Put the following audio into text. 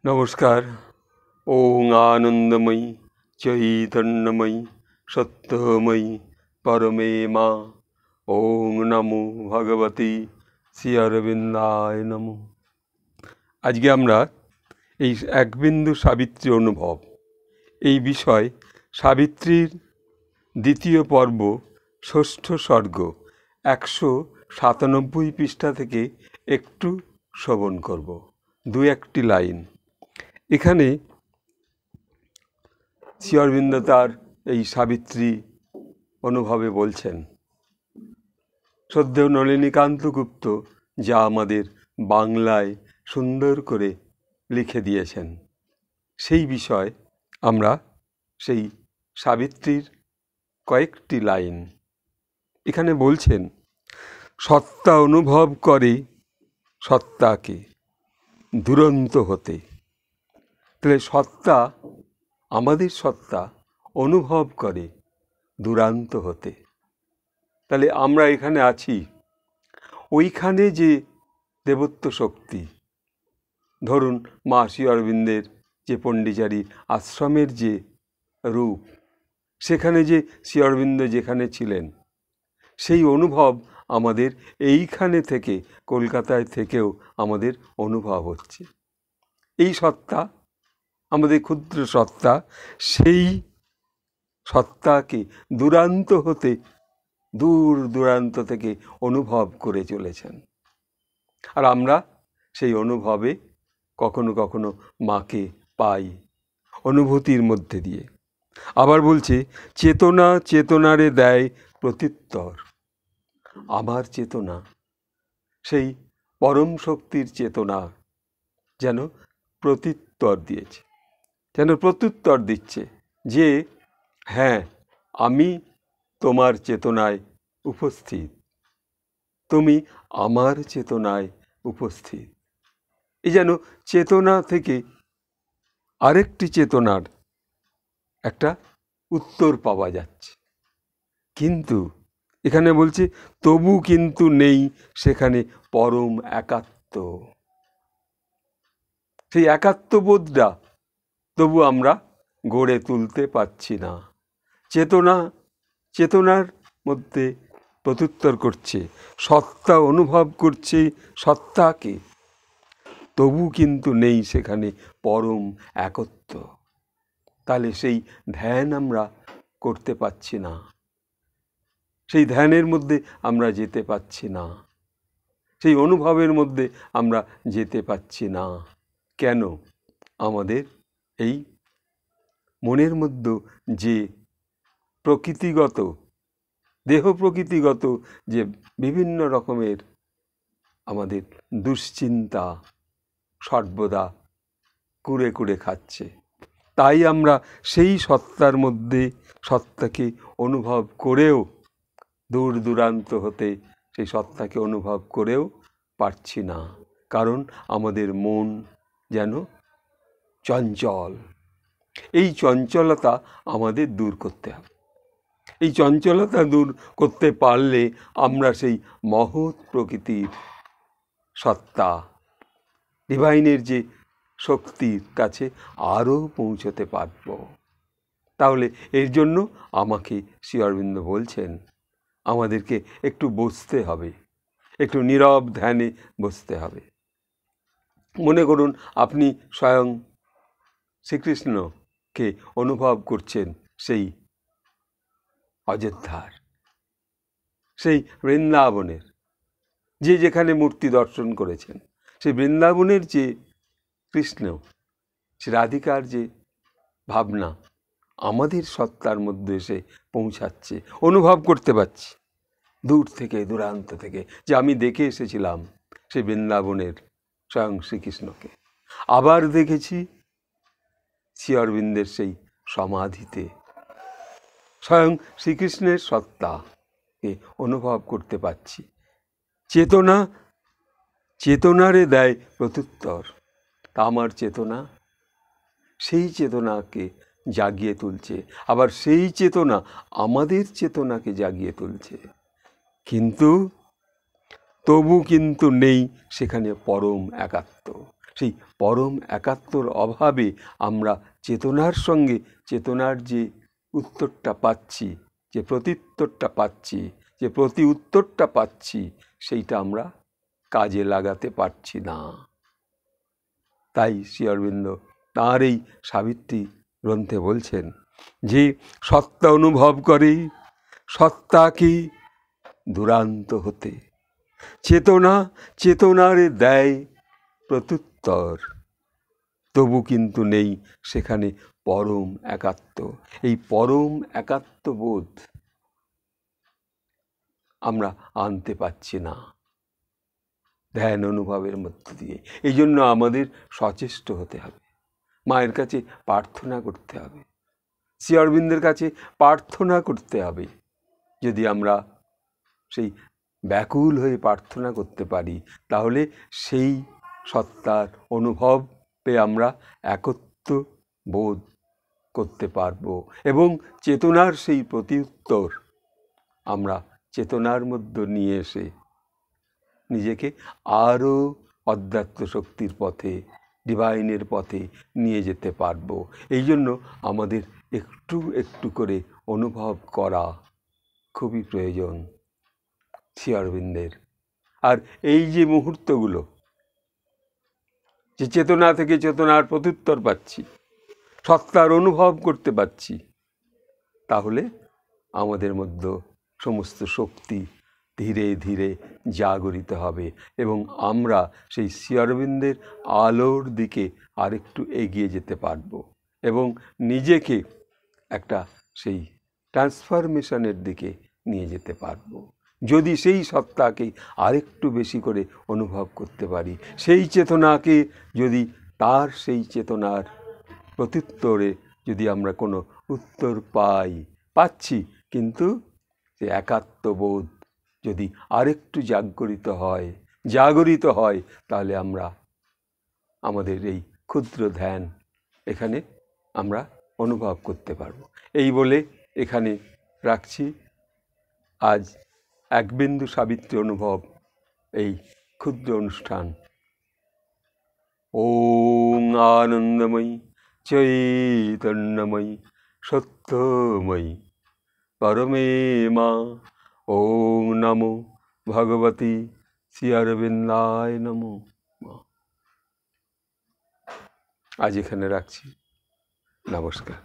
নমস্কার। ওং আনন্দময়ী চৈতন্যময়ী সত্যময়ী পরমে মা। ওং নমো ভগবতী শ্রী অরবিন্দায় নমো। আজকে আমরা এই একবিন্দু সাবিত্রী অনুভব এই বিষয় সাবিত্রীর দ্বিতীয় পর্ব ষষ্ঠ সর্গ 197 পৃষ্ঠা থেকে একটু শ্রবণ করব, দু একটি লাইন। এখানে শ্রী অরবিন্দ তার এই সাবিত্রী অনুভবে বলছেন, শ্রদ্ধেয় নলিনীকান্ত গুপ্ত যা আমাদের বাংলায় সুন্দর করে লিখে দিয়েছেন, সেই বিষয় আমরা সেই সাবিত্রীর কয়েকটি লাইন এখানে বলছেন। সত্তা অনুভব করে সত্তাকে দুরন্ত হতে। তাহলে সত্তা, আমাদের সত্তা অনুভব করে দুরান্ত হতে। তাহলে আমরা এখানে আছি, ওইখানে যে দেবত্ব শক্তি, ধরুন মা শ্রী অরবিন্দের যে পণ্ডিচারী আশ্রমের যে রূপ, সেখানে যে শ্রী অরবিন্দ যেখানে ছিলেন, সেই অনুভব আমাদের এইখানে থেকে, কলকাতায় থেকেও আমাদের অনুভব হচ্ছে। এই সত্তা, আমাদের ক্ষুদ্র সত্তা, সেই সত্তাকে দূরান্ত হতে, দূর দূরান্ত থেকে অনুভব করে চলেছেন। আর আমরা সেই অনুভবে কখনো কখনো মাকে পাই অনুভূতির মধ্যে দিয়ে। আবার বলছে, চেতনা চেতনারে দেয় প্রত্যুত্তর। আমার চেতনা, সেই পরম শক্তির চেতনা যেন প্রত্যুত্তর দিয়েছে, যেন প্রত্যুত্তর দিচ্ছে যে হ্যাঁ, আমি তোমার চেতনায় উপস্থিত, তুমি আমার চেতনায় উপস্থিত। এই যেন চেতনা থেকে আরেকটি চেতনার একটা উত্তর পাওয়া যাচ্ছে। কিন্তু এখানে বলছে, তবু কিন্তু নেই সেখানে পরম একাত্ম। সেই একাত্মবোধটা তবু আমরা গড়ে তুলতে পারছি না। চেতনার মধ্যে প্রত্যুত্তর করছে, সত্তা অনুভব করছে সত্তাকে, তবু কিন্তু নেই সেখানে পরম একত্ব। তাহলে সেই ধ্যান আমরা করতে পারছি না, সেই ধ্যানের মধ্যে আমরা যেতে পারছি না, সেই অনুভবের মধ্যে আমরা যেতে পারছি না। কেন? আমাদের এই মনের মধ্যে যে প্রকৃতিগত, দেহ প্রকৃতিগত যে বিভিন্ন রকমের আমাদের দুশ্চিন্তা সর্বদা কুরে কুরে খাচ্ছে, তাই আমরা সেই সত্তার মধ্যে, সত্তাকে অনুভব করেও, দূর দূরান্ত হতে সেই সত্তাকে অনুভব করেও পারছি না। কারণ আমাদের মন যেন চঞ্চল। এই চঞ্চলতা আমাদের দূর করতে হবে। এই চঞ্চলতা দূর করতে পারলে আমরা সেই মহৎ প্রকৃতির সত্তা, ডিভাইনের যে শক্তির কাছে আরও পৌঁছতে পারব। তাহলে এর জন্য আমাকে শ্রী অরবিন্দ বলছেন, আমাদেরকে একটু বসতে হবে, একটু নীরব ধ্যানে বসতে হবে। মনে করুন আপনি স্বয়ং শ্রীকৃষ্ণকে অনুভব করছেন সেই অযোধ্যার, সেই বৃন্দাবনের, যে যেখানে মূর্তি দর্শন করেছেন, সেই বৃন্দাবনের যে কৃষ্ণ, সে রাধিকার যে ভাবনা আমাদের সত্তার মধ্যে এসে পৌঁছাচ্ছে, অনুভব করতে পারছি দূর থেকে, দূরান্ত থেকে, যে আমি দেখে এসেছিলাম সেই বৃন্দাবনের স্বয়ং শ্রীকৃষ্ণকে। আবার দেখেছি শ্রী অরবিন্দের সেই সমাধিতে স্বয়ং শ্রীকৃষ্ণের সত্তাকে অনুভব করতে পারছি। চেতনারে দেয় প্রত্যুত্তর। তা আমার চেতনা, সেই চেতনাকে জাগিয়ে তুলছে, আবার সেই চেতনা আমাদের চেতনাকে জাগিয়ে তুলছে। কিন্তু তবু কিন্তু নেই সেখানে পরম একাত্ম, সেই পরম একাত্মর অভাবে আমরা চেতনার সঙ্গে চেতনার যে উত্তরটা পাচ্ছি, যে প্রত্যুত্তরটা পাচ্ছি, যে প্রতি উত্তরটা পাচ্ছি, সেইটা আমরা কাজে লাগাতে পারছি না। তাই শ্রী অরবিন্দ তাঁর এই সাবিত্রী গ্রন্থে বলছেন যে সত্তা অনুভব করে সত্তা কি দুরান্ত হতে, চেতনা চেতনারে দেয় প্রত্যুত্তর, তবু কিন্তু নেই সেখানে পরম একাত্ম। এই পরম একাত্মবোধ আমরা আনতে পারছি না ধ্যান অনুভবের মধ্য দিয়ে। এই জন্য আমাদের সচেষ্ট হতে হবে, মায়ের কাছে প্রার্থনা করতে হবে, শ্রী অরবিন্দের কাছে প্রার্থনা করতে হবে। যদি আমরা সেই ব্যাকুল হয়ে প্রার্থনা করতে পারি, তাহলে সেই সত্তার অনুভব পেয়ে আমরা একত্ব বোধ করতে পারব এবং চেতনার সেই প্রত্যুত্তর আমরা চেতনার মধ্যে নিয়ে এসে নিজেকে আরও অধ্যাত্ম শক্তির পথে, ডিভাইনের পথে নিয়ে যেতে পারব। এই জন্য আমাদের একটু একটু করে অনুভব করা খুবই প্রয়োজন শ্রী অরবিন্দের। আর এই যে মুহূর্তগুলো, যে চেতনা থেকে চেতনার প্রত্যুত্তর পাচ্ছি, সত্তার অনুভব করতে পারছি, তাহলে আমাদের মধ্যে সমস্ত শক্তি ধীরে ধীরে জাগরিত হবে এবং আমরা সেই শ্রী অরবিন্দের আলোর দিকে আরেকটু এগিয়ে যেতে পারব এবং নিজেকে একটা সেই ট্রান্সফরমেশনের দিকে নিয়ে যেতে পারব। যদি সেই সত্তাকে আরেকটু বেশি করে অনুভব করতে পারি, সেই চেতনাকে যদি তার সেই চেতনার প্রত্যুত্তরে যদি আমরা কোনো উত্তর পাচ্ছি, কিন্তু সে একাত্মবোধ যদি আরেকটু জাগরিত হয়, তাহলে আমরা আমাদের এই ক্ষুদ্র ধ্যান এখানে আমরা অনুভব করতে পারব। এই বলে এখানে রাখছি আজ একবিন্দু সাবিত্রী অনুভব এই ক্ষুদ্র অনুষ্ঠান। ওম আনন্দময়ী চৈতন্যময়ী সত্যময়ী পরমে মা। ওম নমো ভগবতী শ্রী অরবিন্দায় নমো। আজ এখানে রাখছি। নমস্কার।